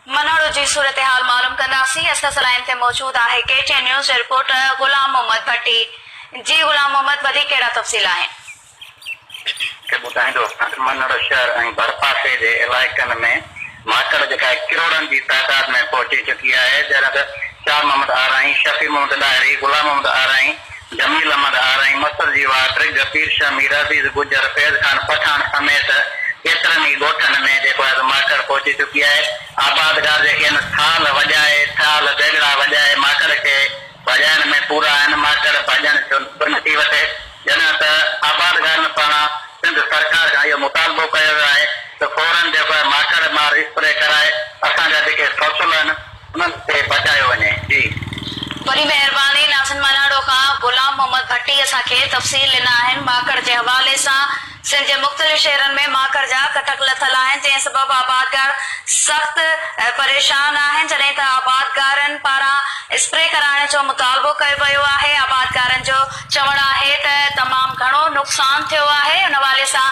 मनहारो जी सूरत हाल मालूम कंदासीं। असां लाइन ते मौजूद आहे केटीएन न्यूज़ जे रिपोर्टर गुलाम मोहम्मद भट्टी। जी गुलाम मोहम्मद, वधीक कहिड़ा तफ़सील आहिनि? ॿुधाईंदो मनहारो शहर ऐं भरपासे जे इलाइक़नि में माकड़ जेका किरोड़नि जी तादाद में पहुची चुकी आहे। जहिड़ा शाह मोहम्मद आराई, शफी मोहम्मद डायरी, गुलाम मोहम्मद आराई, जमील अहमद आराई, मसर जी वाट, जबीर शाह, मीर अज़ीज़ गुजर, फैज़ खान पठान समेत केतिरनि ई ॻोठनि में जेको आहे माकड़ पहुची चुकी आहे। आबादगार जेके आहिनि थाल वॼाए, थाल देगड़ा वॼाए माकड़ खे भॼाइण में पूरा आहिनि। माकड़ भॼण जो नथी वठे। जॾहिं त आबादगारनि पारां सिंध सरकार खां इहो मुतालबो कयो वियो आहे त फौरन जेको आहे माकड़ मार स्प्रे कराए असांजा जेके फ़सुल आहिनि उन्हनि ते बचायो वञे। जी वरी महिरबानी। नाज़िन, मनहारो खां गुलाम मोहम्मद भट्टी असांखे तफ़सील ॾिना आहिनि। माकड़ जे हवाले सां सिंध जे मुख़्तलिफ़ शहरनि में माकड़ जा कटक लथल आहिनि, जंहिं सबबु आबादगार सख़्त परेशान आहिनि। जॾहिं त आबादगारनि पारां स्प्रे कराइण जो मुतालबो कयो वियो आहे। आबादगारनि जो चवणु आहे त तमामु घणो नुक़सान थियो आहे। उन हवाले सां